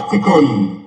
Tactical.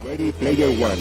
Ready, player one.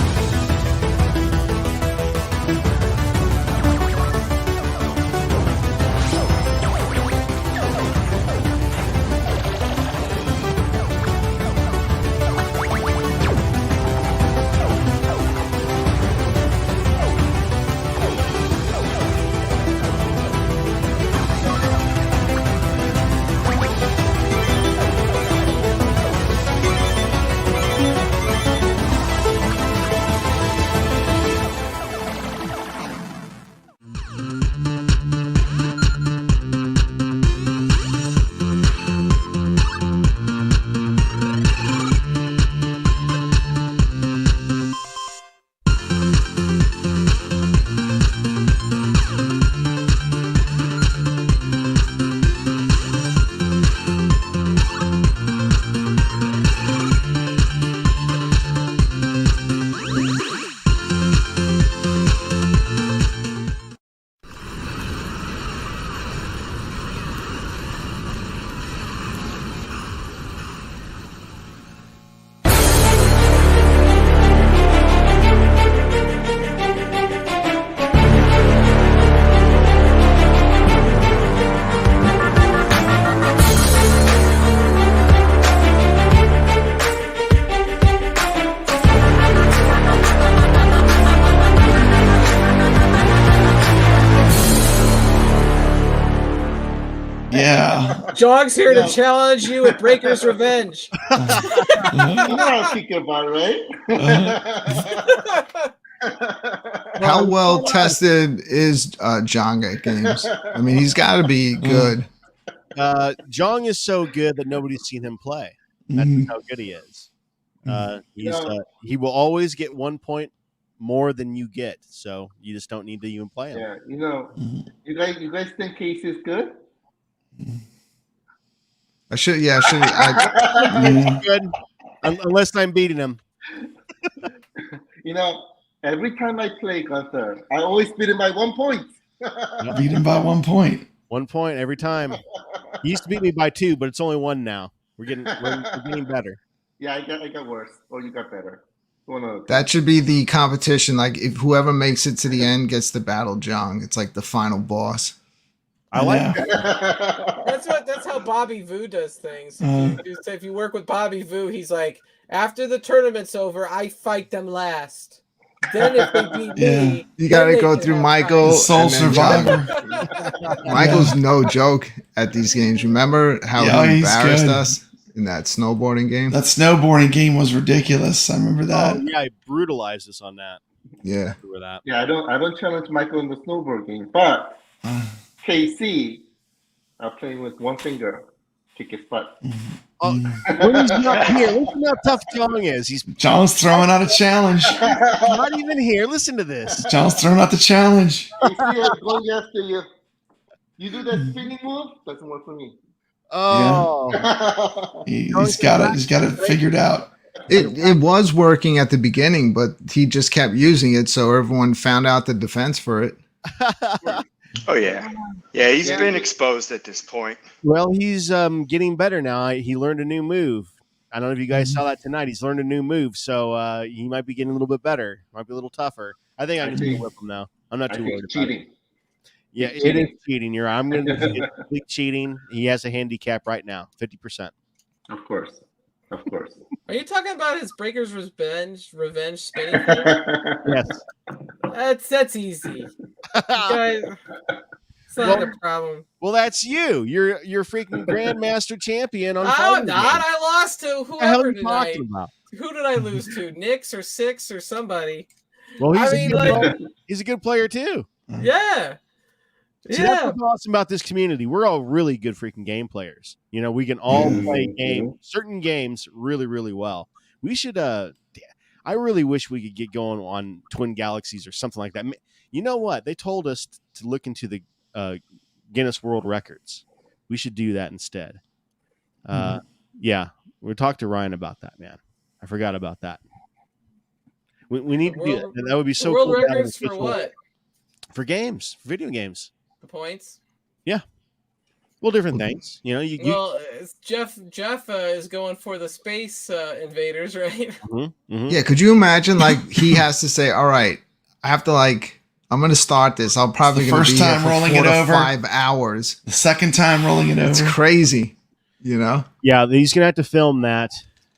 Yeah. Jong's here to challenge you with Breaker's Revenge. You know what I'm thinking about, right? How well tested is Jong at games? I mean, he's got to be good. Jong is so good that nobody's seen him play. That's how good he is. He will always get 1 point more than you get, so you just don't need to even play him. Yeah, you guys think Casey is good? I should. Yeah, I should. Good, unless I'm beating him. Every time I play Gunther, I always beat him by 1 point. Beat him by 1 point. 1 point every time. He used to beat me by 2, but it's only 1 now. We're getting better. Yeah, I got worse. Or you got better. That should be the competition. Like, if whoever makes it to the end gets to battle Jong, it's like the final boss. I like that. That's how Bobby Vu does things. If you work with Bobby Vu, he's like, after the tournament's over, I fight them last. Then if they beat me, You then got to they go can through have Michael. prizes. Soul and then Survivor. Michael's no joke at these games. Remember how Yeah, he he's embarrassed good. us in that snowboarding game? That snowboarding game was ridiculous. I remember Oh that. yeah, I brutalized us on that. Yeah. Remember that? Yeah, I don't challenge Michael in the snowboard game, but KC are playing with one finger. Kick his butt. Oh, when he's not here, listen how tough Jong is. He's John's throwing out a challenge. not even here. Listen to this. John's throwing out the challenge. KC, I'm going after you. You do that spinning move, doesn't work for me. Oh, He's got it. He's got it figured out. It was working at the beginning, but he just kept using it, so everyone found out the defense for it. Oh yeah, yeah. He's been exposed at this point. well, he's getting better now. He learned a new move. I don't know if you guys saw that tonight. He's learned a new move, so he might be getting a little bit better. Might be a little tougher. I think I'm just going to whip him now. I'm not I too think worried about cheating. it. Yeah, It's it is cheating. cheating. I'm going to complete cheating. He has a handicap right now, 50%. Of course. Of course. Are you talking about his Breaker's Revenge spinning thing? Yes. That's easy. You guys, it's not a problem. Well, that's you. You're freaking grandmaster champion on. I'm fighting not. games. I lost to What the hell are whoever you tonight. talking about? Who did I lose to? Nix or Six or somebody? Well, I mean, he's a good player too. Yeah. See, that's what's awesome about this community. We're all really good freaking game players. You know, we can all play certain games really, really well. We should. I really wish we could get going on Twin Galaxies or something like that. You know what? They told us to look into the Guinness World Records. We should do that instead. Yeah, we'll talk to Ryan about that, man. I forgot about that. We need to do that. That would be so world cool. records for what? For games, for video games. The points? Yeah. Well, different things. You know, well, Jeff is going for the space invaders, right? Yeah, could you imagine, like, he has to say, all right, I have to, like, I'm going to start this. I'm probably going to be here for rolling 4 it to over. 5 hours. The second time rolling it It's over. crazy, you know? Yeah, he's going to have to film that,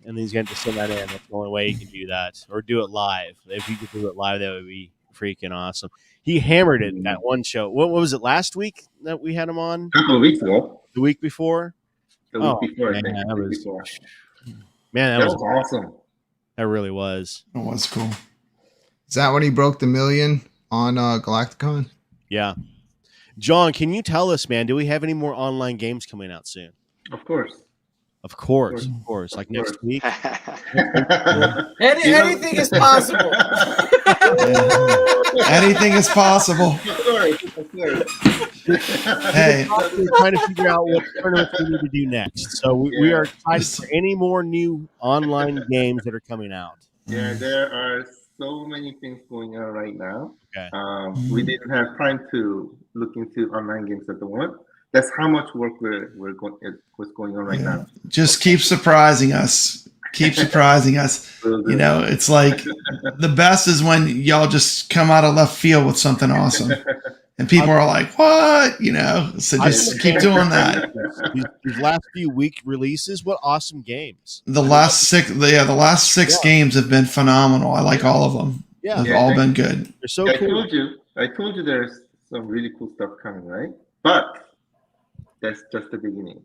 and he's going to have to send that in. That's the only way he can do that. Or do it live. If he could do it live, that would be freaking awesome. He hammered it that one show. What was it, last week that we had him on? A couple of weeks ago. The week before? The week before, I man, think. that The week was, before. man, That was awesome. That really was. It was cool. Is that when he broke the 1 million on Galacticon? Yeah. John, can you tell us, man, do we have any more online games coming out soon? Of course. Of course. Like next week? Anything is possible. Anything is possible. Of course. Hey, We're trying to figure out what tournaments we need to do next. So we are excited for any more new online games that are coming out. Yeah, there are so many things going on right now. Okay. We didn't have time to look into online games at the moment. That's how much work what's going on right now. just keep surprising us. Keep surprising us. You know, it's like the best is when y'all just come out of left field with something awesome. And people are like, what? You know, so just keep doing that. These last few week releases, what awesome games. The last six games have been phenomenal. I like all of them. Yeah. They've all been good. They're so I cool. told you there's some really cool stuff coming, right? But that's just the beginning.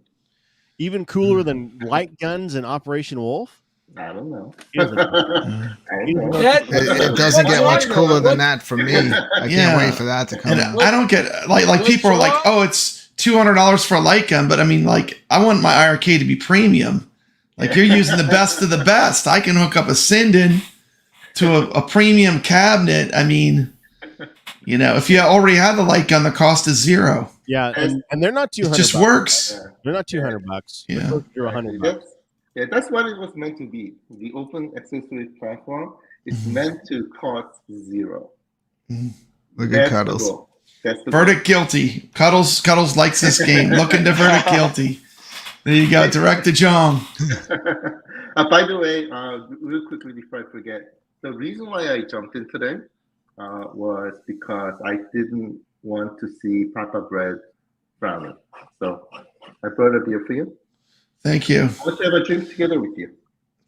Even cooler than Light Guns and Operation Wolf? I don't know. He doesn't- I don't know. It doesn't get much cooler than that for me. I Yeah. can't wait for that to come And out. I don't get like people are like, oh, it's $200 for a light gun, but I mean, like, I want my iiRcade to be premium. Like, you're using the best of the best. I can hook up a Sinden to a premium cabinet. I mean, you know, if you already have the light gun, the cost is $0. Yeah, and they're not It $200. just works. They're not $200. Yeah. They're closer to $100. That's what it was meant to be. The open accessory platform is meant to cost $0. Look That's at the Cuddles. goal. That's the Verdict guilty. Cuddles likes this game. Look into Verdict guilty. There you go. Direct to Jong. By the way, real quickly before I forget, the reason why I jumped in today was because I didn't want to see Papa Bread frowning. So I brought a beer for you. Thank you. Let's have a drink together with you.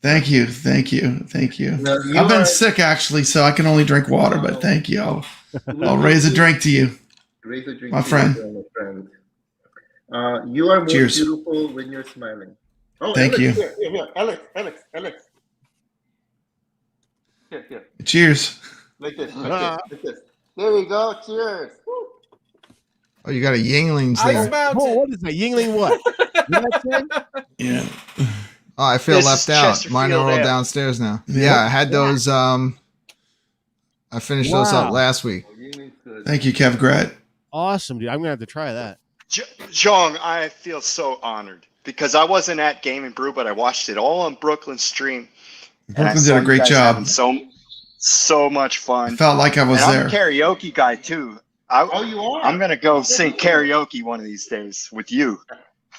Thank you. No, you I've been are- sick actually, so I can only drink water. But thank you. I'll raise a drink to you. Raise a drink My to friend. you, my friend. You are more Cheers. beautiful when you're smiling. Oh, Thank Alex, you. Here. Alex. Here. Cheers. Like this. There we go. Cheers. Woo. Oh, you got a Yinglings Ice there. Oh, Mountain. what is that? Yingling what? Yeah. Oh, I feel This left is out. Mine are Chesterfield all Ale. downstairs now. Yeah. Yeah, I had those. I finished those up Wow. last week. Oh, you need to- Thank you, Kev Grat. Awesome, dude. I'm gonna have to try that. Jong, I feel so honored because I wasn't at Game and Brew, but I watched it all on Brooklyn stream. And I Brooklyn did saw a you great guys job. having so much I fun. felt like I was And I'm there. a karaoke guy too. Oh, you are? I'm gonna go sing karaoke one of these days with you.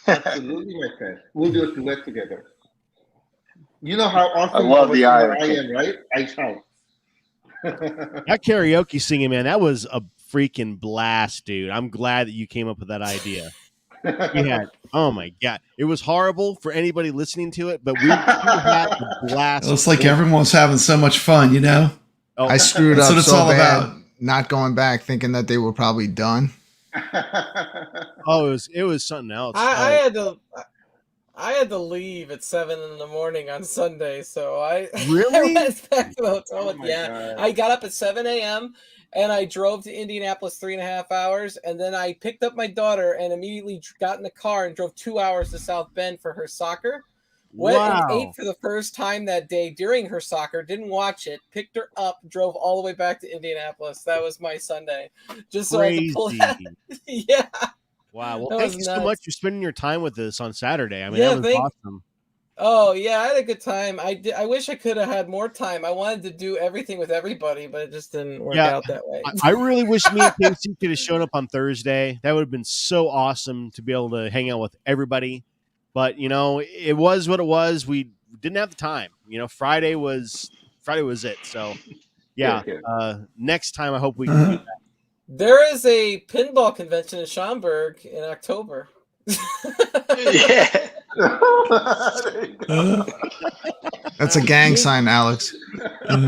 Absolutely, my friend. We'll do a duet together. You know how awesome love of a the singer I iiRcade. am, right? I shout. That karaoke singing, man, that was a freaking blast, dude. I'm glad that you came up with that idea. We had, oh my god, it was horrible for anybody listening to it, but we had a blast. It looks like everyone was having so much fun, you know? Oh, I screwed That's up what it's so all bad, about. not going back, thinking that they were probably done. oh, it was something else. I had to leave at 7 in the morning on Sunday, so I Really? I went back to the hotel. Oh my Yeah, God. I got up at 7 a.m. and I drove to Indianapolis 3.5 hours, and then I picked up my daughter and immediately got in the car and drove 2 hours to South Bend for her soccer. Went and Wow. ate for the first time that day during her soccer. Didn't watch it. Picked her up. Drove all the way back to Indianapolis. That was my Sunday. Just so I could pull that. Yeah. Wow. Well, That thank was you so nuts. much for spending your time with us on Saturday. I mean, Yeah, that was awesome. Oh yeah, I had a good time. I wish I could have had more time. I wanted to do everything with everybody, but it just didn't work Yeah, out that way. I really wish me and Casey could have shown up on Thursday. That would have been so awesome to be able to hang out with everybody. But you know, it was what it was. We didn't have the time. You know, Friday was it. So yeah, next time I hope we can do that. There is a pinball convention in Schaumburg in October. Yeah. That's a gang sign, Alex. You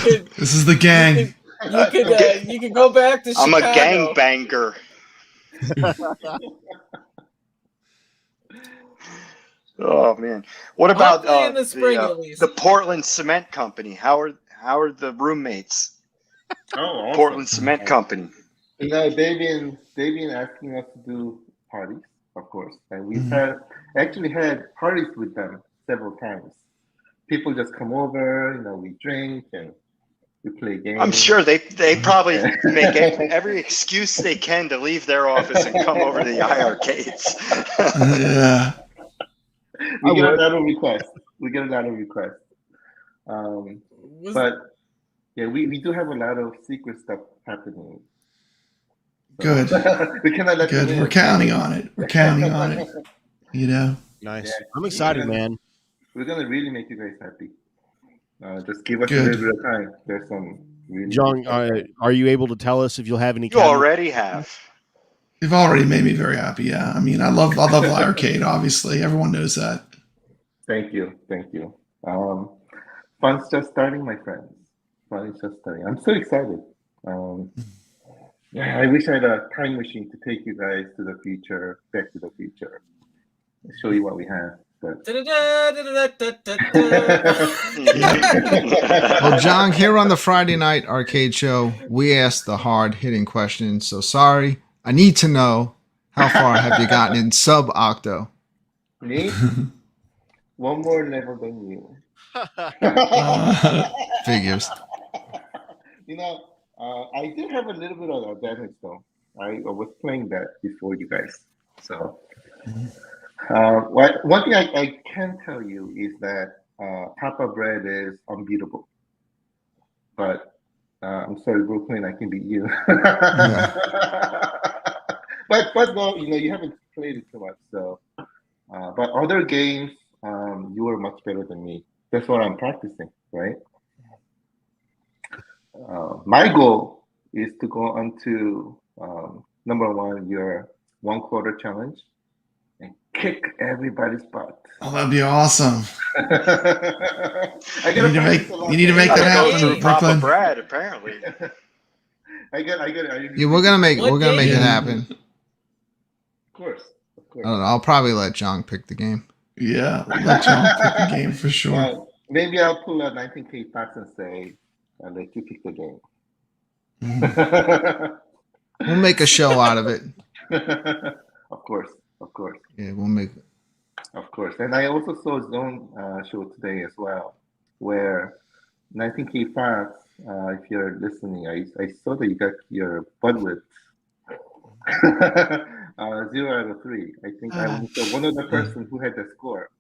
could, This is the gang. you could go back to I'm Chicago. a gang banger. Oh man, what about Hopefully in the spring, at least. the Portland Cement Company? How are the roommates? Oh, awesome. Portland Cement Company. You know, they've been asking us to do parties, of course, and we've actually had parties with them several times. People just come over, you know, we drink and we play games. I'm sure they probably make every excuse they can to leave their office and come over to the iiRcades. Yeah. We get a lot of requests. But yeah, we do have a lot of secret stuff happening. Good. We cannot let them Good. in. We're counting on it. You know? Nice. Yeah. I'm excited, man. We're gonna really make you guys happy. Just give us Good. a little bit of time. There's some really John, are you able to tell us if you'll have any? You already have. You've already made me very happy. Yeah. I mean, I love iiRcade, obviously. Everyone knows that. Thank you. Fun's just starting, my friends. Fun is just starting. I'm so excited. Yeah, I wish I had a time machine to take you guys to the future, back to the future, and show you what we have. But Well, John, here on the Friday Night Arcade Show, we ask the hard-hitting questions. So sorry, I need to know, how far have you gotten in sub-octo? me, one more level than you. Figures. You know, I did have a little bit of advantage though. I was playing that before you guys. So, one thing I can tell you is that Papa Bread is unbeatable. But I'm sorry, Brooklyn, I can beat you. But no, you know, you haven't played it too much. So, but other games, you were much better than me. That's what I'm practicing, right? My goal is to go on to number one, your 1 quarter challenge, and kick everybody's butt. Oh, that'd be awesome. I You need to make that Gotta go happen, through Papa Brooklyn. Brad, apparently. I get. Yeah, we're gonna make What it game? happen. Of course. I don't know. I'll probably let Jong pick the game. Yeah, let John pick the game for sure. Maybe I'll pull out 19K facts and say, I'll let you pick the game. Mhm. We'll make a show out of it. Of course. Yeah, we'll make. Of course. And I also saw Zone show today as well, where 19K facts, if you're listening, I saw that you got your butt whipped. 0 out of 3. I think I was the one other person who had the score.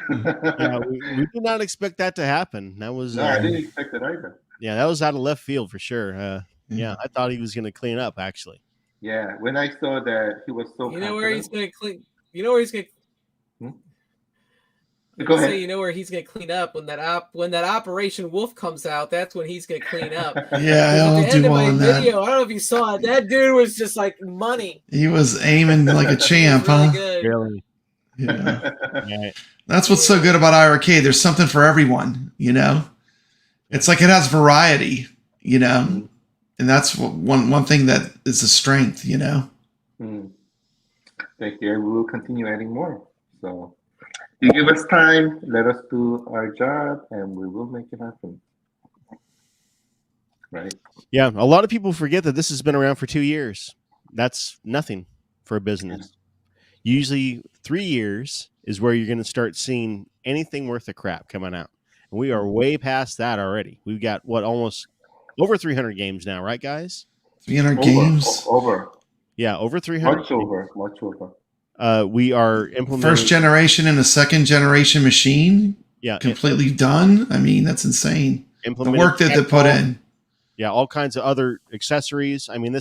Yeah, we did not expect that to happen. That was No, I didn't expect it either. yeah, that was out of left field for sure. Yeah, I thought he was going to clean up actually. Yeah, when I saw that he was so You know where he's confident. gonna clean. You know where he's gonna. Go ahead. Say you know where he's gonna clean up when that Operation Wolf comes out. That's when he's gonna clean up. Yeah, At I'll the end do of well my in that. video, I don't know if you saw it. That dude was just like money. He was aiming like a champ, Really huh? good. Really? Yeah. Yeah. That's what's so good about iiRcade. There's something for everyone, you know? It's like it has variety, you know? And that's one thing that is a strength, you know? Thank you. We will continue adding more. So you give us time, let us do our job, and we will make it happen. Right? Yeah, a lot of people forget that this has been around for 2 years. That's nothing for a business. Usually 3 years is where you're going to start seeing anything worth of crap coming out. And we are way past that already. We've got almost over 300 games now, right, guys? 300 games. Over. Yeah, over 300. Much over. We are implementing First generation and a second generation machine. Yeah, completely done. I mean, that's insane. The implementing work that they put in. Yeah, all kinds of other accessories. I mean,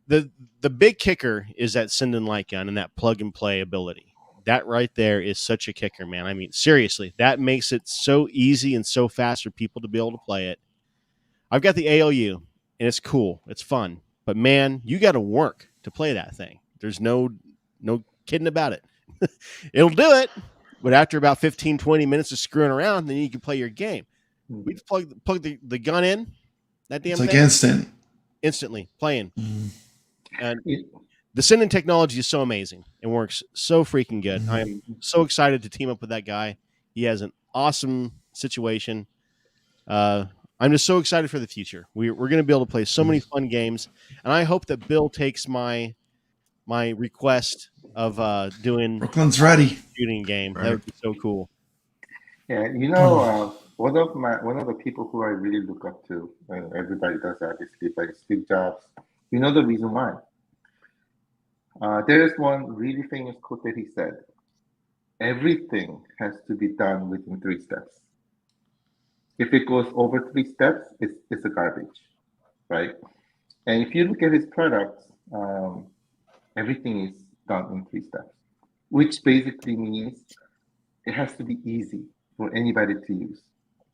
the big kicker is that send and light gun and that plug and play ability. That right there is such a kicker, man. I mean, seriously, that makes it so easy and so fast for people to be able to play it. I've got the ALU, and it's cool. It's fun. But, man, you got to work to play that thing. There's no kidding about it. It'll do it, but after about 15, 20 minutes of screwing around, then you can play your game. We plug the gun in, that damn It's like thing. Instantly playing. And the sending technology is so amazing and works so freaking good. I am so excited to team up with that guy. He has an awesome situation. I'm just so excited for the future. We're going to be able to play so many fun games, and I hope that Bill takes my request of doing Brooklyn's ready. shooting game. That would be so cool. Yeah, you know, one of the people who I really look up to, and everybody does obviously, but Steve Jobs. You know the reason why? There is one really famous quote that he said: "Everything has to be done within 3 steps. If it goes over 3 steps, it's a garbage, right?" And if you look at his products, everything is done in 3 steps, which basically means it has to be easy for anybody to use.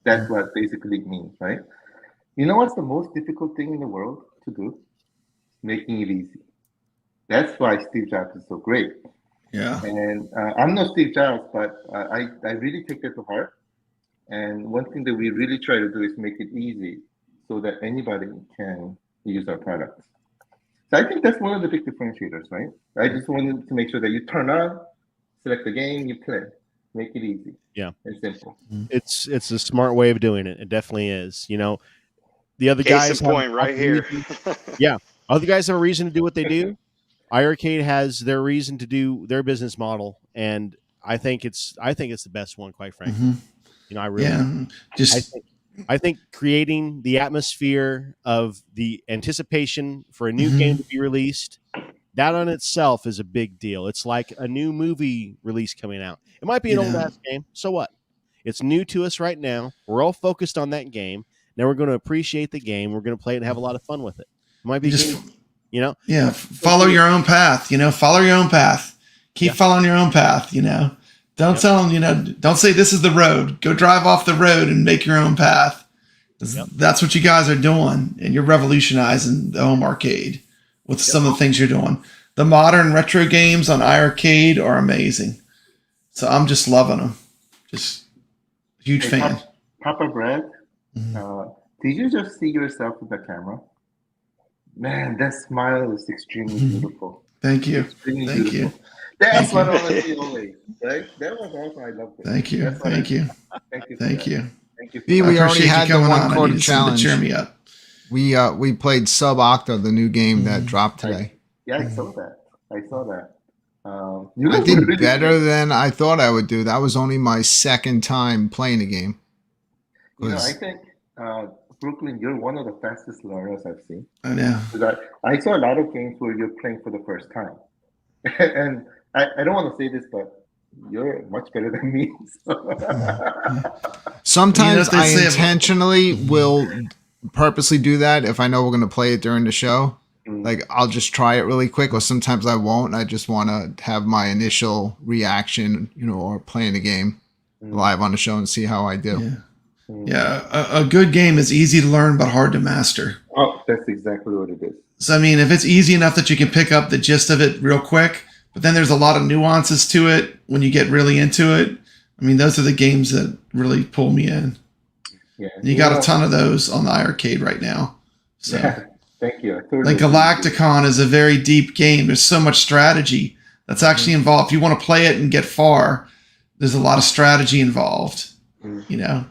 That's what basically it means, right? You know what's the most difficult thing in the world to do? Making it easy. That's why Steve Jobs is so great. Yeah. And I'm no Steve Jobs, but I really take that to heart. And one thing that we really try to do is make it easy so that anybody can use our products. So I think that's one of the big differentiators, right? I just wanted to make sure that you turn on, select the game, you play. Make it easy. Yeah. And simple. It's a smart way of doing it. It definitely is. You know, the other Case guys in point right here. Other guys have a reason to do what they do. iiRcade has their reason to do their business model, and I think it's the best one, quite frankly. You know, I really I think creating the atmosphere of the anticipation for a new game to be released, that on itself is a big deal. It's like a new movie release coming out. It might be an old ass game. So what? It's new to us right now. We're all focused on that game. Now we're going to appreciate the game. We're going to play it and have a lot of fun with it. It might be you know? Yeah. Follow your own path, you know, follow your own path. Keep following your own path, you know. Don't tell them, you know, don't say this is the road. Go drive off the road and make your own path. That's what you guys are doing. And you're revolutionizing the home arcade with some of the things you're doing. The modern retro games on iiRcade are amazing. So I'm just loving them. Just huge Hey, fan. Papa Brad, Mhm. did you just see yourself in the camera? Man, that smile is extremely beautiful. Thank you. Extremely Thank you. beautiful. That's Thank what you. I want to see always, right? That was awesome. I loved it. Thank you. That's what Thank you. Thank you for Thank that. you. Thank you for B, I that. we already appreciate you had the coming one on. I quarter needed someone to challenge. cheer me up. We played Sub Octo, the new game that dropped today. Yeah, I saw that. I saw that. You I guys were did really better good. than I thought I would do. That was only my second time playing the game. You know, I 'Cause think Brooklyn, you're one of the fastest learners I've seen. I know. Because I saw a lot of games where you're playing for the first time, and I don't want to say this, but you're much better than me. sometimes they I say about- intentionally will purposely do that if I know we're going to play it during the show. Like I'll just try it really quick, or sometimes I won't. I just want to have my initial reaction, or playing the game live on the show and see how I do. Yeah. Yeah, a good game is easy to learn but hard to master. Oh, that's exactly what it is. So, I mean, if it's easy enough that you can pick up the gist of it real quick, but then there's a lot of nuances to it when you get really into it. I mean, those are the games that really pull me in. Yeah, And you got a ton of those on the iiRcade right now. So, yeah, thank you. I totally like agree with you. Galacticon is a very deep game. There's so much strategy that's actually involved. If you want to play it and get far, there's a lot of strategy involved. You know.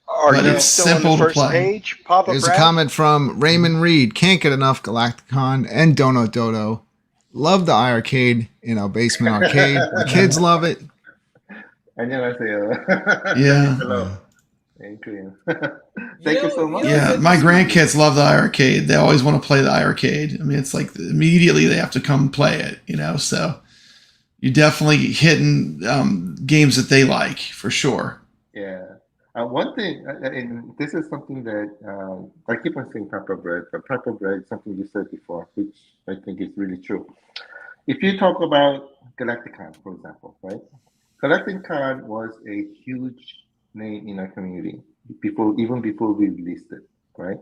Are But you it's still on simple the to first play. page, Papa There's a Brad? comment from Raymond Reed. Can't get enough Galacticon and Donut Dodo. Love the iiRcade in our basement arcade. The kids love it. And then I say, Yeah. hello. Thank you. Thank you so much. Yeah, my grandkids love the iiRcade. They always want to play the iiRcade. I mean, it's like immediately they have to come play it, so you're definitely hitting games that they like for sure. Yeah. One thing, and this is something that I keep on saying Papa Bread, but Papa Bread is something you said before, which I think is really true. If you talk about Galacticon, for example, right? Galacticon was a huge name in our community even before we released it, right?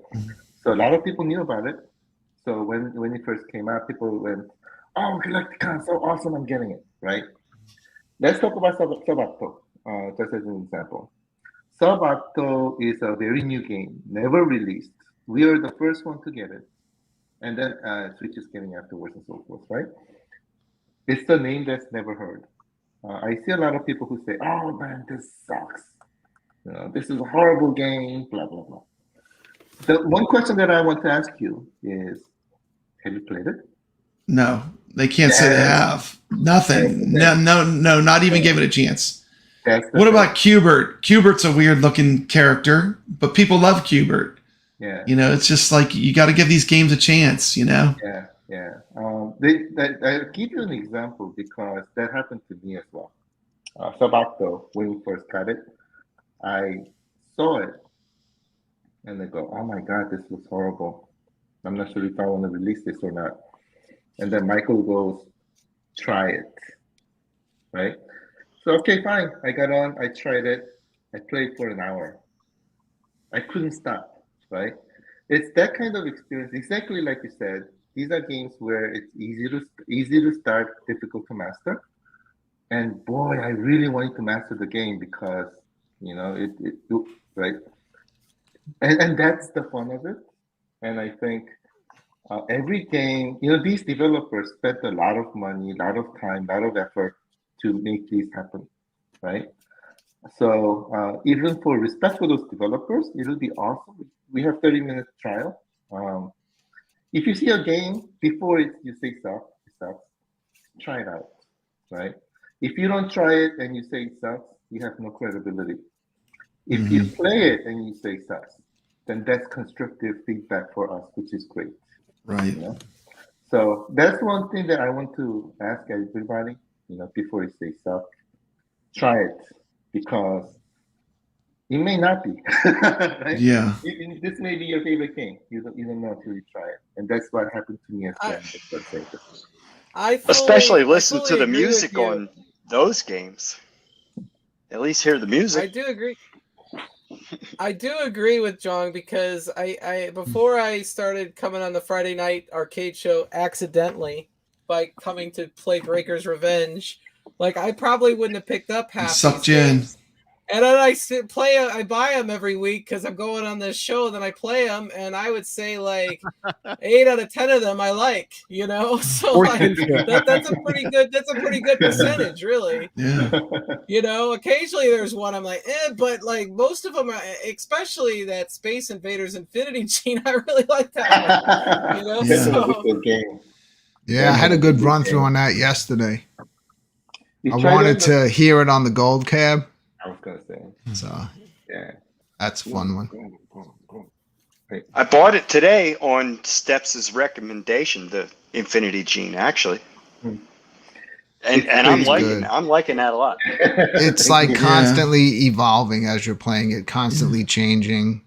So a lot of people knew about it. So when it first came out, people went, "Oh, Galacticon, so awesome! I'm getting it." Right? Let's talk about Sub-Octo, just as an example. Sub-Octo is a very new game, never released. We are the first one to get it, and then Switch is getting afterwards and so forth, right? It's the name that's never heard. I see a lot of people who say, "Oh man, this sucks. This is a horrible game." Blah blah blah. The one question that I want to ask you is, have you played it? No, they can't say they have. Nothing. No, not even give it a chance. What about Qbert? Qbert's a weird looking character, but people love Qbert. Yeah. It's just like you got to give these games a chance. Yeah, yeah. I'll give you an example because that happened to me as well. Sub-Octo, when we first got it, I saw it and I go, "Oh my God, this looks horrible. I'm not sure if I want to release this or not." And then Michael goes, "Try it." Right? So, okay, fine. I got on, I tried it, I played for an hour. I couldn't stop, right? It's that kind of experience, exactly like you said. These are games where it's easy to start, difficult to master. And boy, I really wanted to master the game because, right? And that's the fun of it. And I think every game, these developers spent a lot of money, a lot of time, a lot of effort to make these happen, right? So even for respect for those developers, it'll be awesome. We have 30-minute trial. If you see a game before you say it sucks, try it out, right? If you don't try it and you say it sucks, you have no credibility. If you play it and you say it sucks, then that's constructive feedback for us, which is great. Right. So that's one thing that I want to ask everybody, before you say suck, try it because it may not be. Right? Yeah. This may be your favorite game. You don't know until you try it, and that's what happened to me as well. Especially listen to the agree music with you. on those games. At least hear the music. I do agree. I do agree with Jong because I before I started coming on the Friday night arcade show accidentally, by coming to play Breaker's Revenge, like I probably wouldn't have picked up half Sucked these you in. games. And then I buy them every week because I'm going on this show. Then I play them, and I would say like 8 out of 10 of them I like. So like, that's a pretty good percentage, really. Yeah. Occasionally there's one I'm like, but like most of them, especially that Space Invaders Infinity Gene, I really like that one. That's So, a good game. Yeah, I had a good run through on that yesterday. You I tried wanted it to hear it on the gold cab, I was gonna say, so yeah, that's a fun one. I bought it today on Steps' recommendation, the Infinity Gene, actually. Hmm. And It's I'm pretty liking good. it. I'm liking that a lot. It's like constantly evolving as you're playing it, constantly changing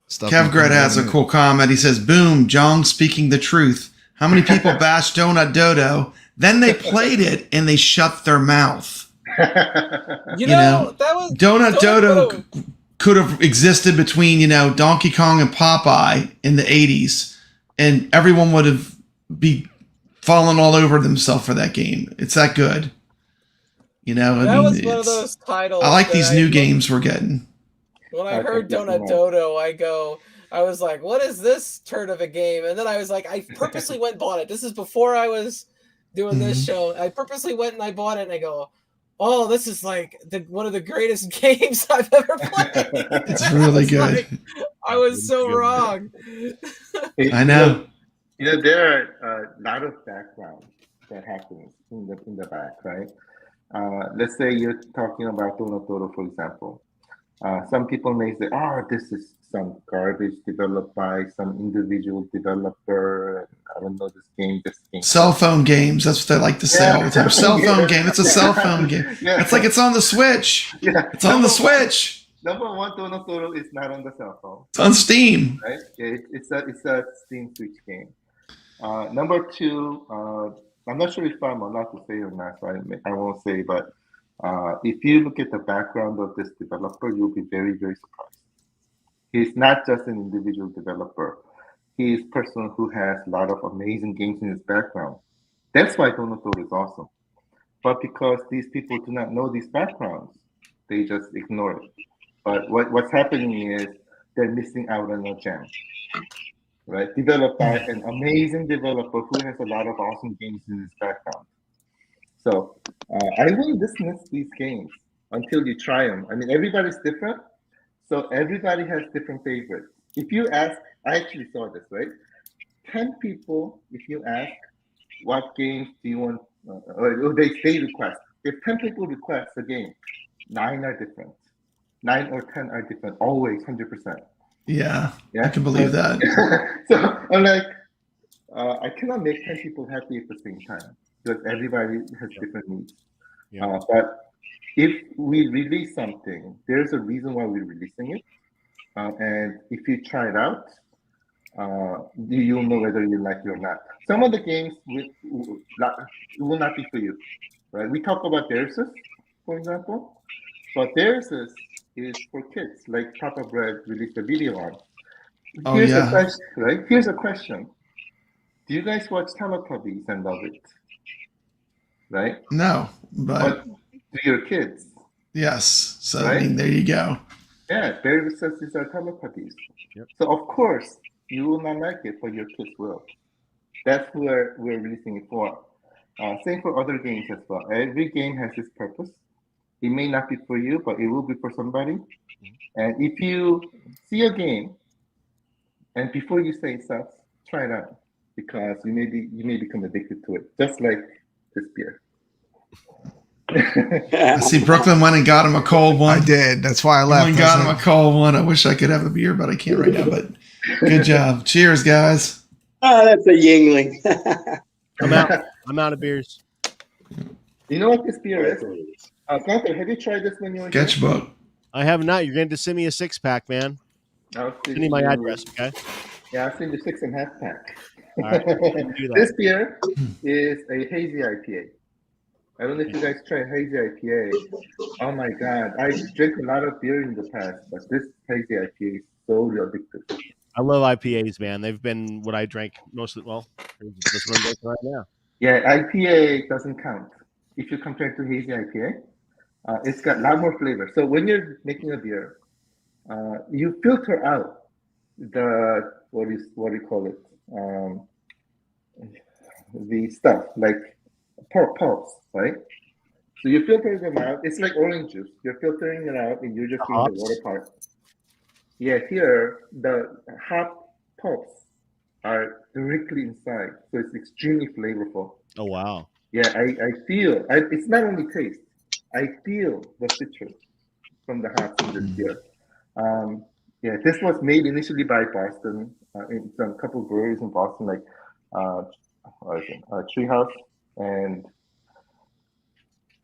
stuff. Kevgred has a cool comment. He says, "Boom, Jong speaking the truth. How many people bashed Donut Dodo? Then they played it and they shut their mouth. that was Donut Dodo could have existed between, Donkey Kong and Popeye in the 80s, and everyone would have be falling all over themselves for that game. It's that good. That was one of those titles. I like these new games we're getting. When I heard Donut Dodo, I was like, what is this turd of a game? And then I was like, I purposely went and bought it. This is before I was doing this show. I purposely went and I bought it, and I go, oh, this is like one of the greatest games I've ever played. It's really good. Like, I was so wrong. I know. There are a lot of background that happens in the back, right? Let's say you're talking about Donut Dodo, for example. Some people may say, "Oh, this is some garbage developed by some individual developer. I don't know this game. Cell phone games. That's what they like to say all the time. Cell phone game. It's a cell phone game. Yeah. It's like it's on the Switch. Yeah. It's on the Switch. Number one, Donut Dodo is not on the cell phone. It's on Steam. Right? It's a Steam Switch game. Number two, I'm not sure if I'm allowed to say or not, so I won't say, but if you look at the background of this developer, you'll be very, very surprised. He's not just an individual developer. He is a person who has a lot of amazing games in his background. That's why Donut Dodo is awesome. But because these people do not know these backgrounds, they just ignore it. But what's happening is they're missing out on a gem, right? Developed by an amazing developer who has a lot of awesome games in his background. So I wouldn't dismiss these games until you try them. I mean, everybody's different. So everybody has different favorites. If you ask, I actually saw this, right? 10 people, if you ask, what games do you want, or they request. If 10 people request a game, 9 are different. 9 or 10 are different, always 100%. Yeah, I can believe that. So I'm like, I cannot make 10 people happy at the same time because everybody has different needs. Yeah. But if we release something, there's a reason why we're releasing it. And if you try it out, you'll know whether you like it or not. Some of the games will not be for you, right? We talk about Dersus, for example, but Dersus is for kids, like Papa Bread released a video on. Here's a question, right? Here's a question. Do you guys watch Teletubbies and love it? Right? No, but do your kids? Yes. So right? I mean, there you go. Yeah, Dersus is our Teletubbies. Yep. So of course you will not like it, but your kids will. That's where we're releasing it for. Same for other games as well. Every game has its purpose. It may not be for you, but it will be for somebody. And if you see a game, and before you say it sucks, try it out because you may become addicted to it, just like this beer. I see Brooklyn went and got him a cold one. I did. That's why I left. Went and got him a cold one. I wish I could have a beer, but I can't right now. But good job. Cheers, guys. Oh, that's a Yingling. I'm out of beers. You know what this beer is? Gunther, have you tried this when you were here? Sketchbook. I have not. You're going to send me a 6-pack, man. I'll Send me my address, okay? Yeah, I'll send you 6.5 pack. All right, do that. This beer is a hazy IPA. I don't know if you guys tried hazy IPA. Oh my God. I drank a lot of beer in the past, but this hazy IPA is so addictive. I love IPAs, man. They've been what I drank most of. Well, this one right now. Yeah, IPA doesn't count. If you compare it to hazy IPA, it's got a lot more flavor. So when you're making a beer, you filter out the what do you call it? The stuff like pulps, right? So you filter them out. It's like orange juice. You're filtering it out, and you're just doing the water part. Yeah, here the hop pulps are directly inside, so it's extremely flavorful. Oh wow! Yeah, I feel. It's not only taste. I feel the citrus from the hops in this beer. Yeah, this was made initially by Boston, in some couple breweries in Boston, like Treehouse and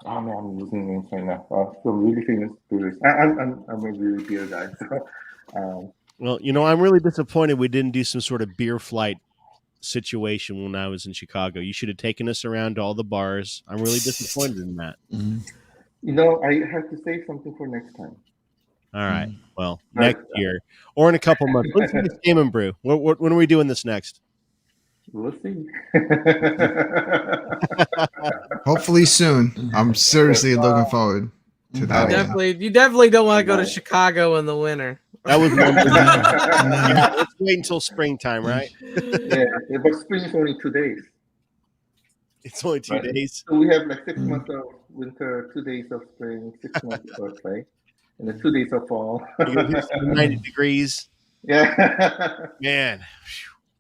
oh man, I'm losing names right now. Some really famous breweries. I'm a really beer guy, so. Well, I'm really disappointed we didn't do some sort of beer flight situation when I was in Chicago. You should have taken us around to all the bars. I'm really disappointed in that. I have to save something for next time. All right. Well, next year or in a couple months. Let's do this Game and Brew. When are we doing this next? We'll see. Hopefully soon. I'm seriously looking forward to that. You definitely don't want to go to Chicago in the winter. That was let's wait until springtime, right? Yeah, but spring is only 2 days. It's only 2 days. So we have like 6 months of winter, 2 days of spring, 6 months of play, and then 2 days of fall. 90 degrees. Yeah. Man,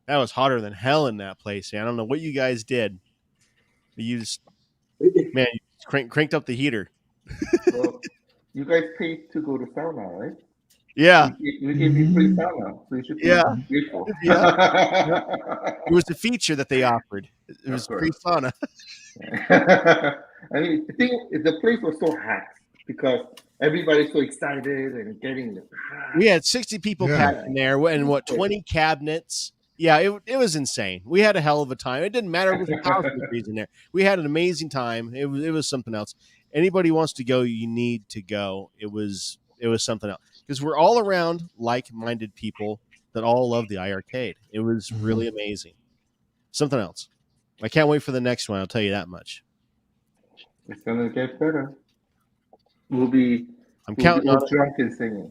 that was hotter than hell in that place. Man. I don't know what you guys did. But you cranked up the heater. So you guys paid to go to sauna, right? Yeah. We gave you free sauna, so you should be grateful. Yeah. It was the feature that they offered. It was free sauna. I mean, the place was so hot because everybody's so excited and getting it. We had 60 people packed in there and 20 cabinets. Yeah, it was insane. We had a hell of a time. It didn't matter if it was 1,000 degrees in there. We had an amazing time. It was something else. Anybody wants to go, you need to go. It was something else. Because we're all around like-minded people that all love the iiRcade. It was really amazing. Something else. I can't wait for the next one. I'll tell you that much. It's gonna get better. We'll be counting on drunk and singing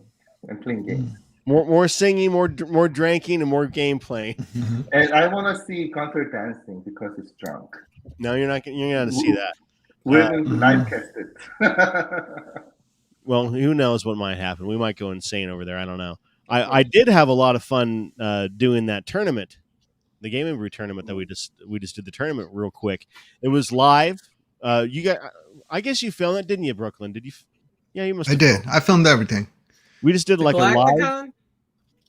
and playing games. More singing, more drinking, and more game playing. And I want to see concert dancing because it's drunk. No, you're not going to see that. We're going to live cast it. Well, who knows what might happen? We might go insane over there. I don't know. I did have a lot of fun doing that tournament, the Game and Brew tournament that we just did the tournament real quick. It was live. I guess you filmed it, didn't you, Brooklyn? Did you? Yeah, you must. I did. I filmed everything. We just did like a live.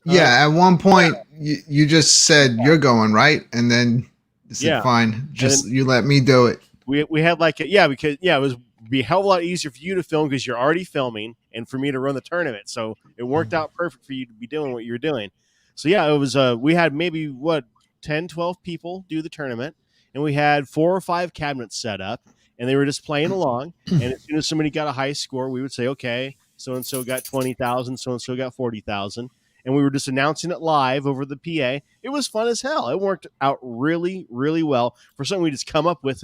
Yeah, at one point you just said you're going, right? And then you said, fine, just you let me do it. We had because it was be a hell of a lot easier for you to film because you're already filming and for me to run the tournament. So it worked out perfect for you to be doing what you're doing. So yeah, it was we had maybe 10, 12 people do the tournament and we had 4 or 5 cabinets set up and they were just playing along. And as soon as somebody got a high score, we would say, okay, so-and-so got 20,000, so-and-so got 40,000. And we were just announcing it live over the PA. It was fun as hell. It worked out really, really well for something we just come up with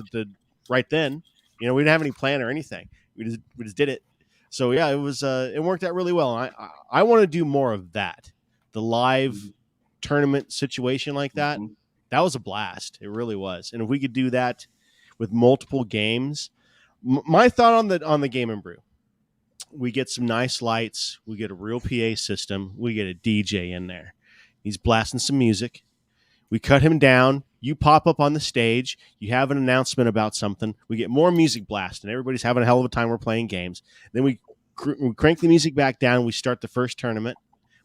right then. We didn't have any plan or anything. We just did it. So yeah, it worked out really well. And I want to do more of that. The live tournament situation like that. That was a blast. It really was. And if we could do that with multiple games, my thought on the Game and Brew. We get some nice lights. We get a real PA system. We get a DJ in there. He's blasting some music. We cut him down. You pop up on the stage. You have an announcement about something. We get more music blasting. Everybody's having a hell of a time. We're playing games. Then we crank the music back down. We start the first tournament.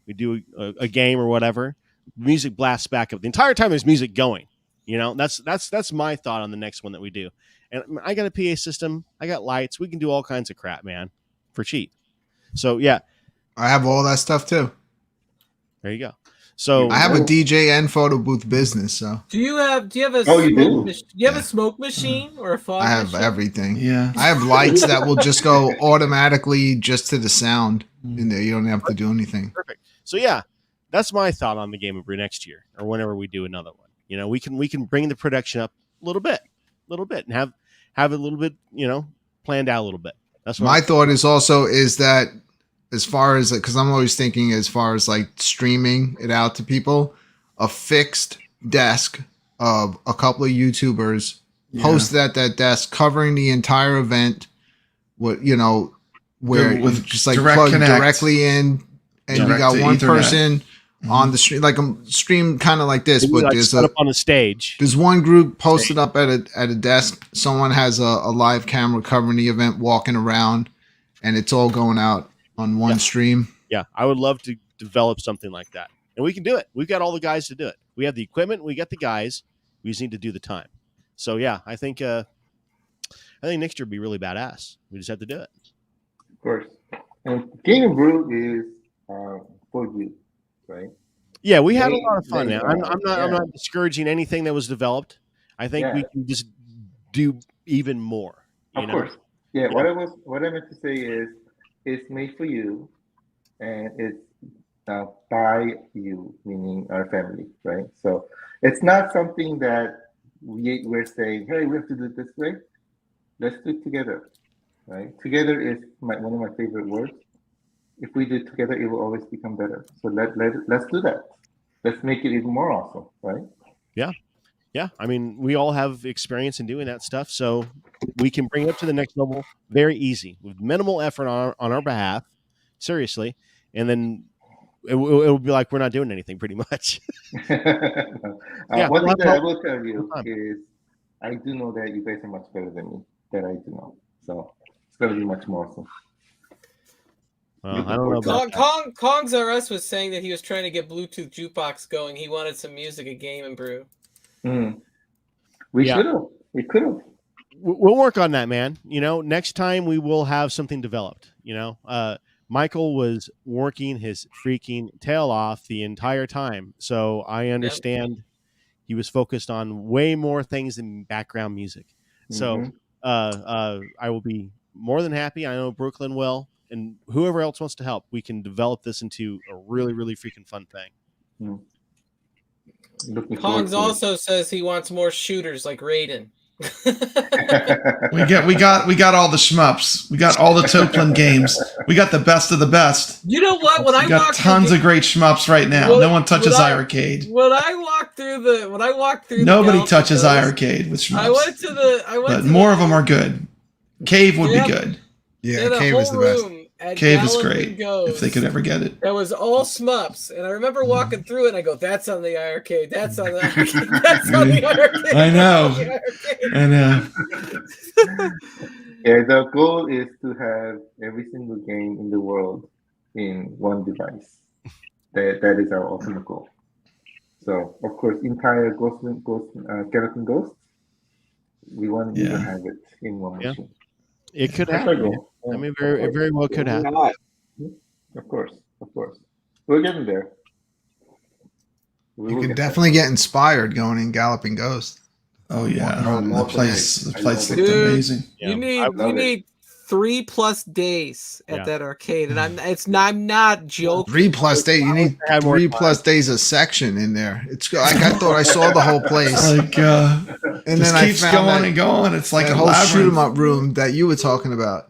We do a game or whatever. Music blasts back up. The entire time there's music going. That's my thought on the next one that we do. And I got a PA system. I got lights. We can do all kinds of crap, man. For cheap. So yeah, I have all that stuff too. There you go. So I have a DJ and photo booth business. So do you have a a smoke machine or a fog? I have machine? everything. Yeah, I have lights that will just go automatically just to the sound in there. You don't have to do anything. Perfect. So yeah, that's my thought on the Game and Brew next year or whenever we do another one. We can bring the production up a little bit. little bit and have it a little bit, planned out a little bit. That's what My thought is also is that as far as, because I'm always thinking as far as like streaming it out to people, a fixed desk of a couple of YouTubers posted at that desk covering the entire event, where With just like direct plug connect. directly in, and you Direct got to one Ethernet. person on the stream, like a stream kind of like this, Maybe, but like, there's set up on the stage. there's one group posted up at a desk. Someone has a live camera covering the event, walking around, and it's all going out on one stream. Yeah, I would love to develop something like that, and we can do it. We've got all the guys to do it. We have the equipment. We got the guys. We just need to do the time. So yeah, I think next year would be really badass. We just have to do it. Of course. And Game and Brew is for you, right? Yeah, we had a lot of fun, man. I'm Yeah. not discouraging anything that was developed. I think we can just do even more. Of course. Yeah, what I meant to say is it's made for you, and it's by you, meaning our family, right? So it's not something that we're saying, hey, we have to do it this way. Let's do it together, right? Together is one of my favorite words. If we do it together, it will always become better. So let's do that. Let's make it even more awesome, right? Yeah. I mean, we all have experience in doing that stuff, so we can bring it up to the next level very easy with minimal effort on our behalf. Seriously, and then it'll be like we're not doing anything, pretty much. One thing that I will tell you is I do know that you guys are much better than me. That I do know. So it's going to be much more awesome. I don't know about Kong's RS was saying that he was trying to get Bluetooth jukebox going. He wanted some music at Game and Brew. We should have. We could have. We'll work on that, man. Next time we will have something developed. Michael was working his freaking tail off the entire time, so I understand he was focused on way more things than background music. So I will be more than happy. I know Brooklyn will, and whoever else wants to help, we can develop this into a really, really freaking fun thing. Kongs also says he wants more shooters like Raiden. we got all the shmups. We got all the Toplin games. We got the best of the best. You know what? When we got tons of great shmups right now. No one touches iiRcade. When I walked through, nobody touches iiRcade with shmups. But more of them are good. Cave would be good. Yeah, Cave is the best. Cave is great if they could ever get it. That was all shmups, and I remember walking through it and I go, that's on the iiRcade, that's on the iiRcade, that's on the iiRcade. I know. Yeah, the goal is to have every single game in the world in one device. That is our ultimate goal. So, of course, entire Skeleton Ghost, we want you to have it in one machine. It could happen. I mean, it very well could happen. Of course. We're getting there. You can definitely get inspired going in Galloping Ghost. Oh yeah, the place looked amazing. You need 3+ days at that arcade, and I'm not joking. 3+ days. You need 3+ days of section in there. It's like I thought I saw the whole place. Like, and then I found going and going. It's like a whole labyrinth. shoot 'em up room that you were talking about.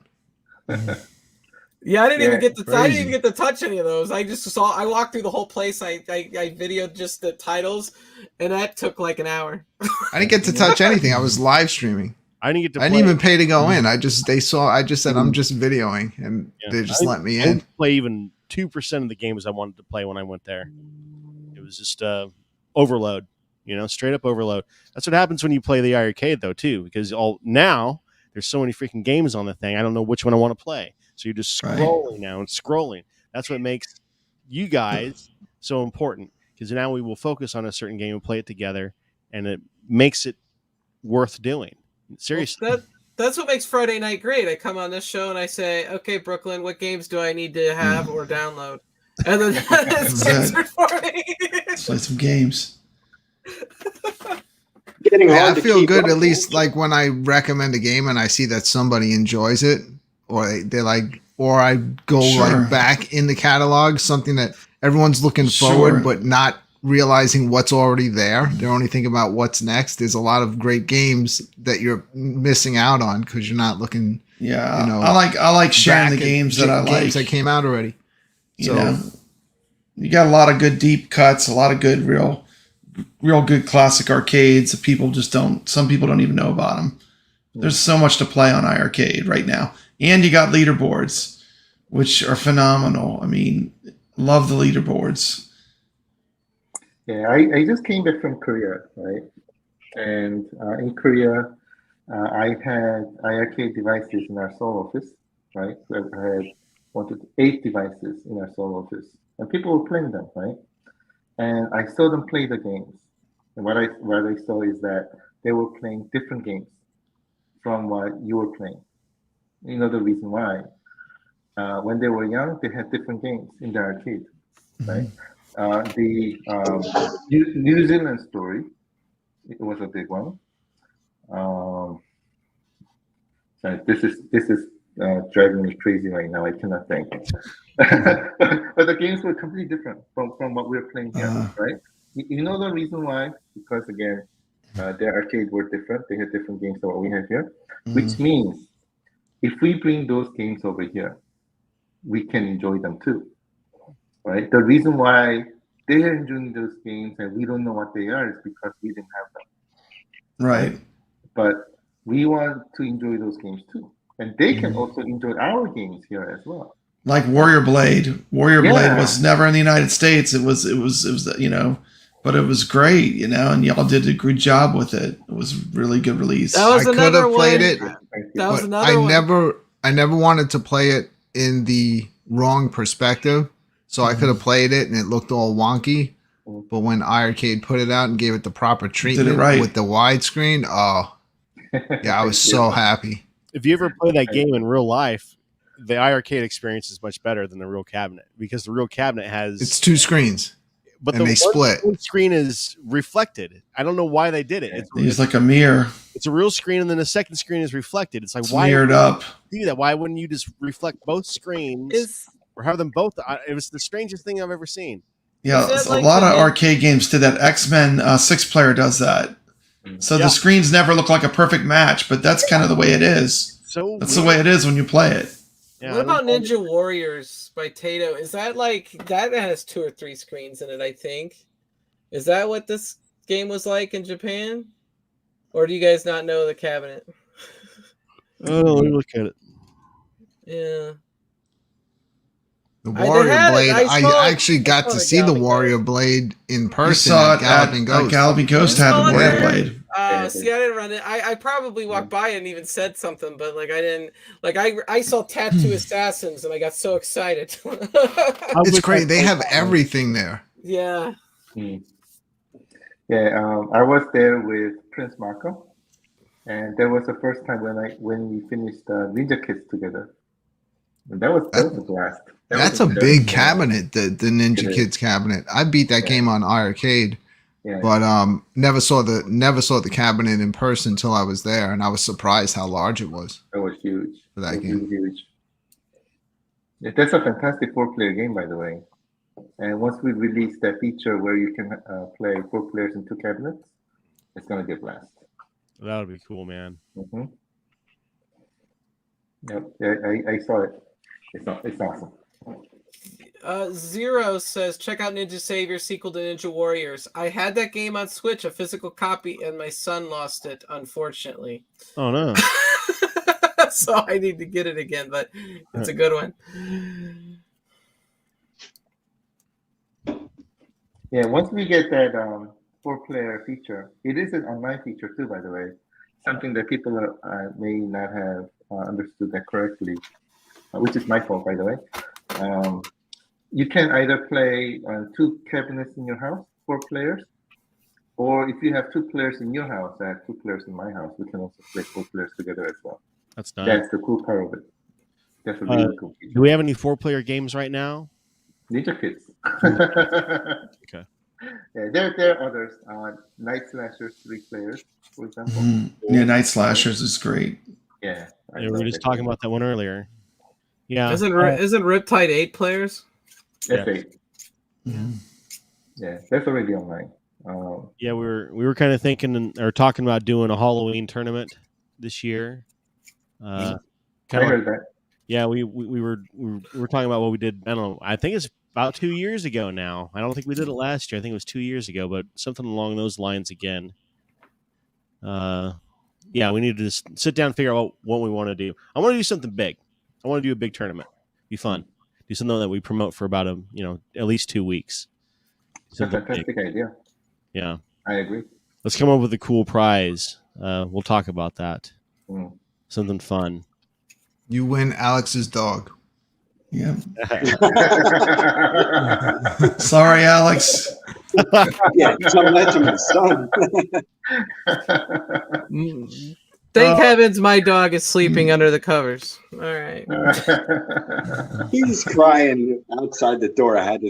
Yeah, I didn't even get to touch any of those. I walked through the whole place. I videoed just the titles, and that took like an hour. I didn't get to touch anything. I was live streaming. I didn't get to. I didn't even pay to go in. I just said I'm just videoing, and they just let me in. I didn't play even 2% of the games I wanted to play when I went there. It was just overload. Straight up overload. That's what happens when you play the iiRcade, though, too, because now there's so many freaking games on the thing. I don't know which one I want to play. So you're just scrolling now and scrolling. That's what makes you guys so important, because now we will focus on a certain game and play it together, and it makes it worth doing. Seriously. Well, that's what makes Friday night great. I come on this show and I say, okay, Brooklyn, what games do I need to have or download? And then it's answered for me. Let's play some games. I feel good, at least like when I recommend a game and I see that somebody enjoys it, or they're like, or I go like back in the catalog, something that everyone's looking forward but not realizing what's already there. They're only thinking about what's next. There's a lot of great games that you're missing out on because you're not looking. Yeah, You know, I like sharing the back at games that I like. Games that came out already. You know, you got a lot of good deep cuts, a lot of good real good classic arcades that some people don't even know about them. There's so much to play on iiRcade right now. And you got leaderboards, which are phenomenal. I mean, love the leaderboards. Yeah, I just came back from Korea, right? And in Korea, I had iiRcade devices in our Seoul office, right? So I had 8 devices in our Seoul office, and people were playing them, right? And I saw them play the games. And what I saw is that they were playing different games from what you were playing. You know the reason why? When they were young, they had different games in the arcade, right? The New Zealand story, it was a big one. Sorry, this is driving me crazy right now. I cannot think. But the games were completely different from what we're playing here, right? You know the reason why? Because again, their arcade were different. They had different games than what we have here, which means if we bring those games over here, we can enjoy them too, right? The reason why they are enjoying those games and we don't know what they are is because we didn't have them. Right. But we want to enjoy those games too. And they can also enjoy our games here as well. Like Warrior Blade. Warrior Blade was never in the United States. It was, but it was great, and y'all did a good job with it. It was a really good release. That was I could have played it. That was But another one. I never wanted to play it in the wrong perspective. So I could have played it and it looked all wonky. But when iiRcade put it out and gave it the proper treatment with the widescreen, I was so happy. If you ever play that game in real life, the iiRcade experience is much better than the real cabinet because the real cabinet has it's 2 screens. But and they split. One screen is reflected. I don't know why they did it. It's like a mirror. It's a real screen, and then the second screen is reflected. It's like it's why mirrored up. Do that? Why wouldn't you just reflect both screens or have them both? It was the strangest thing I've ever seen. Yeah, a lot of arcade games did that. X-Men 6-player does that. So the screens never look like a perfect match, but that's kind of the way it is. That's the way it is when you play it. Yeah, what about Ninja Warriors by Tato? Is that that has 2 or 3 screens in it, I think. Is that what this game was like in Japan? Or do you guys not know the cabinet? Oh, let me look at it. Yeah. The Warrior Blade, I actually got to see the Warrior Blade in person at Galloping Ghost. Galloping Ghost had the Warrior Blade. See, I didn't run it. I probably walked by and even said something, but I didn't. I saw Tattoo Assassins and I got so excited. It's great. They have everything there. Yeah. Yeah, I was there with Prince Marco, and that was the first time when we finished Ninja Kids together. And that was a blast. That's a big cabinet, the Ninja Kids cabinet. I beat that game on iiRcade, but never saw the cabinet in person until I was there, and I was surprised how large it was. That was huge for that game. Huge. Yeah, that's a fantastic 4-player game, by the way. And once we release that feature where you can play 4 players in 2 cabinets, it's gonna be a blast. That would be cool, man. Mm-hmm. Yep, yeah, I saw it. It's awesome. Zero says, check out Ninja Savior sequel to Ninja Warriors. I had that game on Switch, a physical copy, and my son lost it, unfortunately. Oh, no. So I need to get it again, but it's a good one. Yeah, once we get that 4-player feature, it is an online feature too, by the way. Something that people may not have understood that correctly, which is my fault, by the way. You can either play 2 cabinets in your house, 4 players, or if you have 2 players in your house, I have 2 players in my house, we can also play 4 players together as well. That's nice. That's the cool part of it. That's a really cool feature. Do we have any 4-player games right now? Ninja Kids. Okay. Yeah, there are others. Night Slashers, 3 players, for example. Yeah, Night Slashers is great. Yeah. We were just talking about that one earlier. Yeah. Isn't Riptide 8 players? That's 8. Yeah. Yeah, that's already online. Yeah, we were kind of thinking or talking about doing a Halloween tournament this year. I Kind of heard that. Yeah, we were talking about what we did. I don't know. I think it's about 2 years ago now. I don't think we did it last year. I think it was 2 years ago, but something along those lines again. Yeah, we need to just sit down and figure out what we want to do. I want to do something big. I want to do a big tournament. Be fun. Do something that we promote for about at least 2 weeks. It's a Something fantastic idea. Yeah, I agree. let's come up with a cool prize. We'll talk about that. Mm. Something fun. You win Alex's dog. Yeah. Sorry, Alex. Yeah, tell that to my son. Thank heavens my dog is sleeping under the covers. All right. He was crying outside the door. I had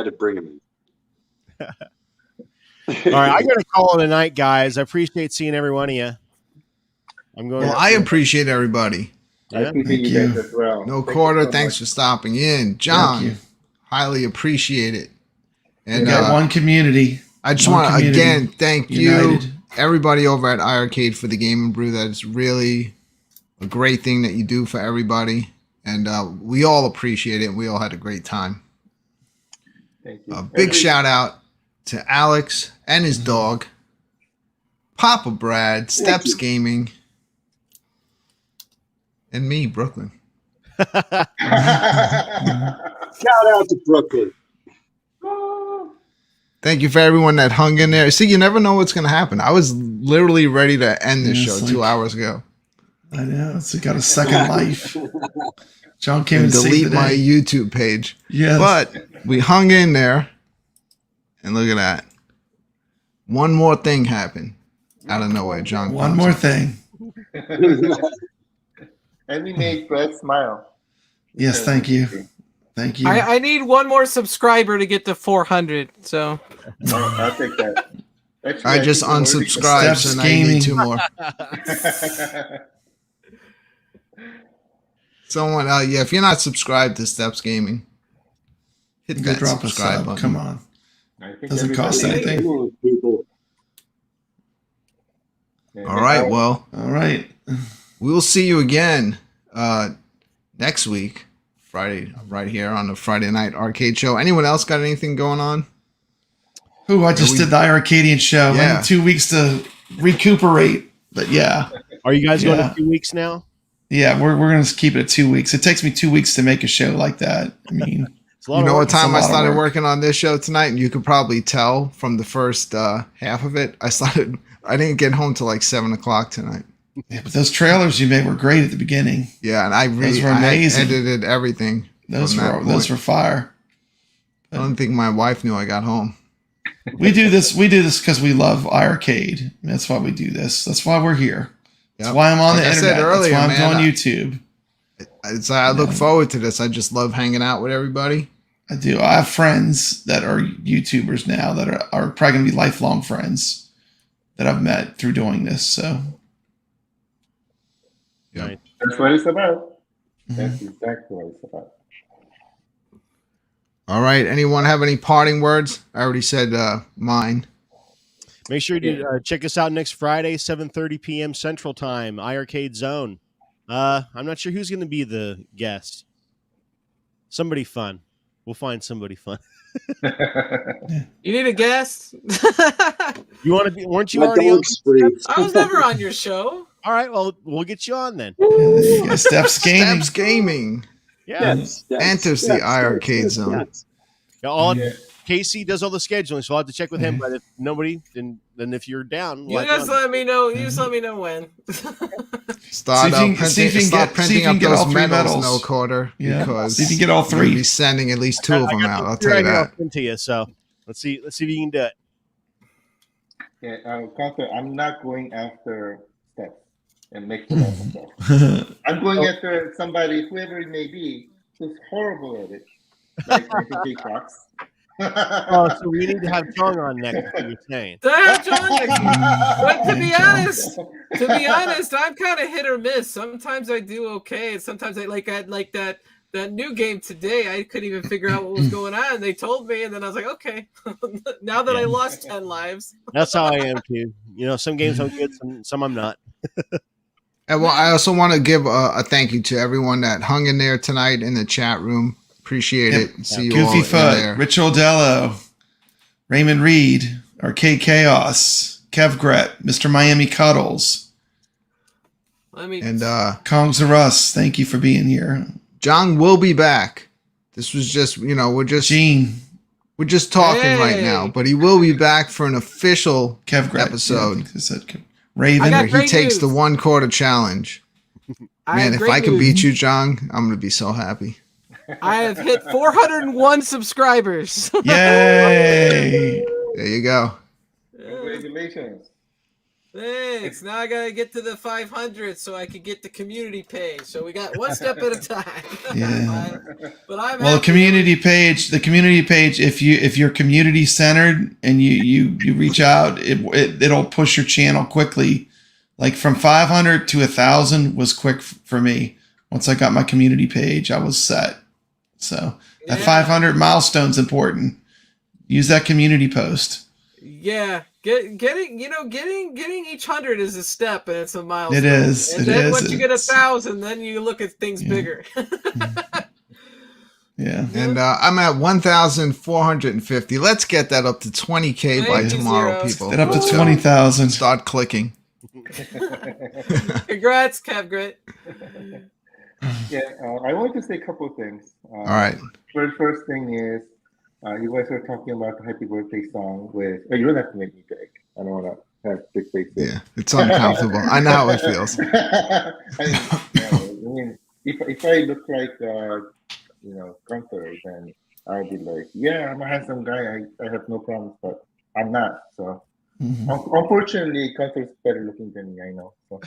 to bring him in. All right, I gotta call it a night, guys. I appreciate seeing every one of you. I'm going. Well, I appreciate everybody. I appreciate Thank you guys you. as well. No Thank quarter. you so Thanks much. for stopping in, John. Thank you. Highly appreciate it. We And got one community. I just one want to community again thank united. you, everybody over at iiRcade for the Game and Brew. That's really a great thing that you do for everybody, and we all appreciate it. We all had a great time. Thank you. A big shout out to Alex and his dog, Papa Brad, Steps Gaming, and me, Brooklyn. Shout out to Brooklyn. Thank you for everyone that hung in there. See, you never know what's going to happen. I was literally ready to end this Yeah, show it's 2 like- hours ago I know. It's got a second life. John came and and saved delete the my day. YouTube page. Yes. But we hung in there, and look at that. One more thing happened out of nowhere. John. One comes more up. thing. And we made Brett smile. Yes, thank you. Thank you. I need one more subscriber to get to 400. So I'll take that. Actually, I just think we're already- unsubscribed, Steps so now you Gaming. need 2 more. Someone, yeah, if you're not subscribed to Steps Gaming, hit You could that drop a subscribe sub. button. Come on. I think Doesn't cost everybody- anything. Come on, people. Yeah, All right, well, All right. we will see you again next week, Friday, right here on the Friday Night Arcade Show. Anyone else got anything going on? Ooh, I just we- did the iiRcadian show. I Yeah. need 2 weeks to recuperate. But yeah. Are you guys going Yeah. to 2 weeks now? Yeah, we're going to keep it at 2 weeks. It takes me 2 weeks to make a show like that. I mean, It's a lot You of know work. what time I It's a lot of started work. working on this show tonight, and you could probably tell from the first half of it. I didn't get home till like 7 o'clock tonight. yeah, but those trailers you made were great at the beginning. Yeah, and I Those were I amazing. edited everything. Those from that were those point. were fire. I don't think my wife knew I got home. We do this because we love iiRcade. That's why we do this. That's why we're here. That's Yep. why I'm on Like the I said internet. earlier, That's why I'm man, doing YouTube. I look forward to this. I just love hanging out with everybody. I do. I have friends that are YouTubers now that are probably going to be lifelong friends that I've met through doing this. So Right. That's what it's about. Mhm. That's exactly what it's about. All right. Anyone have any parting words? I already said mine. Make sure you check us out next Friday, 7:30 p.m. Central Time, iiRcade Zone. I'm not sure who's going to be the guest. Somebody fun. We'll find somebody fun. you need a guest? You want to be? Weren't you My already on? dog's free. I was never on your show. All right. Well, we'll get you on then. yeah, Steps Gaming. Steps Gaming. Yeah. Enters the iiRcade zone. Yeah, all Yeah. Casey does all the scheduling, so I'll have to check with him. But if nobody, then if you're down, You just let me know. You just let me know when. Start See if you can- see if you can start get- see if printing you can up get all those three medals, medals. no quarter. Yeah. Because See if you can get all you'll be three. sending at least 2 of them out. I'll tell you that. Into you. So let's see if you can do it. Yeah, Counter, I'm not going after Steps and make them myself. I'm going after somebody, whoever it may be, who's horrible at it. Like Jay Fox. Oh, so we need to have Jong on next. What you're saying? John, but to be honest, I'm kind of hit or miss. Sometimes I do okay. Sometimes I like that that new game today, I couldn't even figure out what was going on. They told me, and then I was like, okay. Now that I lost 10 lives. That's how I am too. Some games I'm good, some I'm not. And well, I also want to give a thank you to everyone that hung in there tonight in the chat room. Appreciate it. See you all Goofy in Foot, there. Rich Oldello, Raymond Reed, Arcade Chaos, Kev Gret, Mr. Miami Cuddles, And Kongs of Russ. Thank you for being here. John will be back. This was just, we're just talking right now, but he will be back for an official Kev Gret episode. Raven, where he takes the 1 quarter challenge. Man, if I can beat you, John, I'm going to be so happy. I have hit 401 subscribers. Yay! There you go. Congratulations. Thanks. Now I gotta get to the 500 so I can get the community page. So we got one step at a time. Yeah. But I'm Well, the community page. If you're community centered and you reach out, it'll push your channel quickly. Like from 500 to 1,000 was quick for me. Once I got my community page, I was set. So that 500 milestone's important. Use that community post. Yeah. Getting each 100 is a step, and it's a milestone. It is. And then once you get 1,000, then you look at things bigger. Yeah. And I'm at 1,450. Let's get that up to 20K by tomorrow, people. Get up to 20,000. Start clicking. Congrats, Kev Grit. Yeah, I want to say a couple of things. All right. First thing is, you guys are talking about the happy birthday song with. Oh, you don't have to make me big. I don't want to have big faces. Yeah, it's uncomfortable. I know how it feels. I mean, if I look like Gunther, then I'll be like, yeah, I'm a handsome guy. I have no problems, but I'm not. So unfortunately, Gunther's better looking than me. I know. So.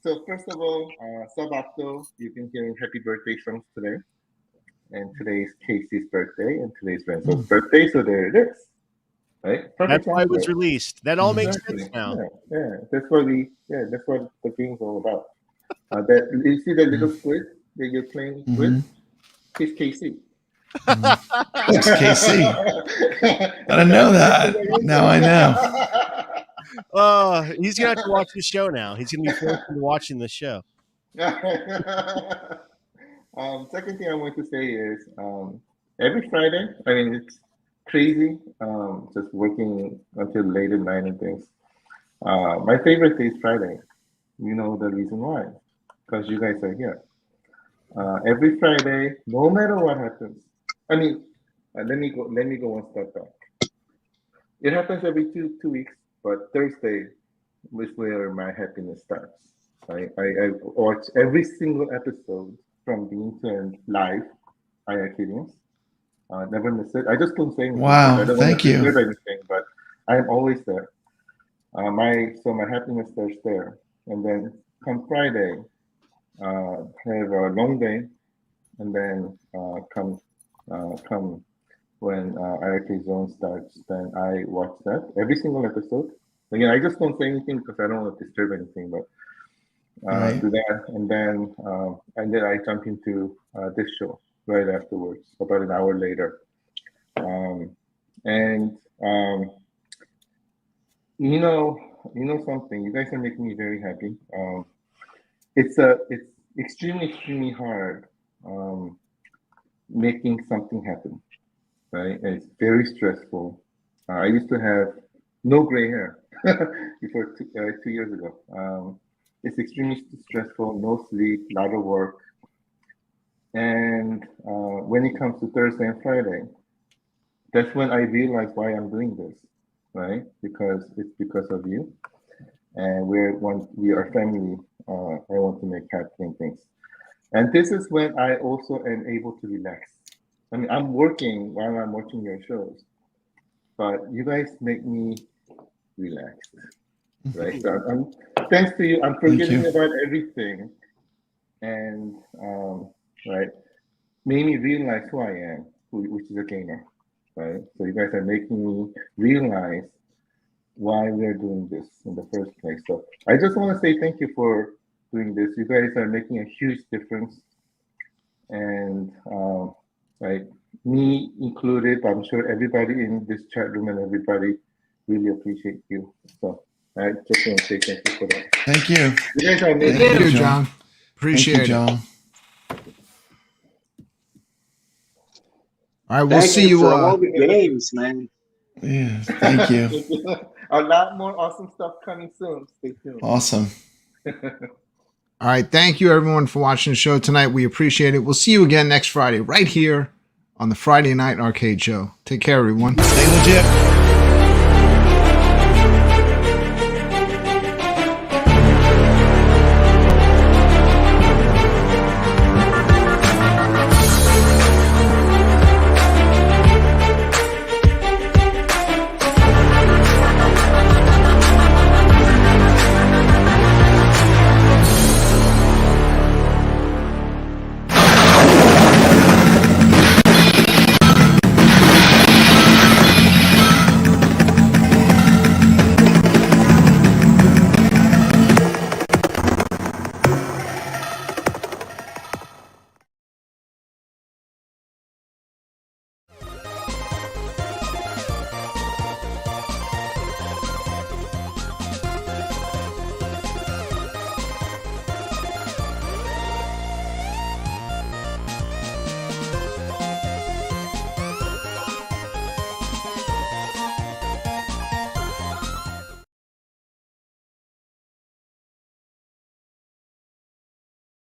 So first of all, Sub-Octo, you've been hearing happy birthday songs today. And today's Casey's birthday and today's Renzo's birthday, so there it is. Right? That's why it was released. That all makes sense now. Yeah. That's what the game's all about. That you see that little squid that you're playing with? He's Casey. It's Casey. I didn't know that. Now I know. He's gonna have to watch the show now. He's gonna be forced into watching the show. Second thing I want to say is every Friday, I mean, it's crazy, just working until late at night and things. My favorite day is Friday. You know the reason why? Because you guys are here. Every Friday, no matter what happens. I mean, let me go one step back. It happens every two weeks, but Thursday is where my happiness starts. I watch every single episode from being turned live, iiRcadians. Never miss it. I just don't say anything. Wow, I don't thank you. Anything, but I'm always there. My happiness starts there, and then come Friday, have a long day, and then come when iiRcade Zone starts, then I watch that every single episode. Again, I just don't say anything because I don't want to disturb anything, but do that, and then I jump into this show right afterwards, about an hour later. You know something, you guys are making me very happy. It's extremely hard making something happen, right? And it's very stressful. I used to have no gray hair before 2 years ago. It's extremely stressful, no sleep, a lot of work. And when it comes to Thursday and Friday, that's when I realize why I'm doing this, right? Because it's because of you. And we are family. I want to make happy things. And this is when I also am able to relax. I mean, I'm working while I'm watching your shows, but you guys make me relaxed, right? So thanks to you, I'm forgetting about everything, and right, made me realize who I am, which is a gamer, right? So you guys are making me realize why we're doing this in the first place. So I just want to say thank you for doing this. You guys are making a huge difference, and like me included, I'm sure everybody in this chat room and everybody really appreciate you. So I just want to say thank you for that. Thank you. You guys are amazing. Thank you, John. John. Appreciate Thank you, it. John. All right, we'll Thank see you you. for all the games, man. Yeah, thank you. A lot more awesome stuff coming soon. Stay tuned. Awesome. All right, thank you everyone for watching the show tonight. We appreciate it. We'll see you again next Friday, right here on the Friday Night Arcade Show. Take care, everyone. Stay legit.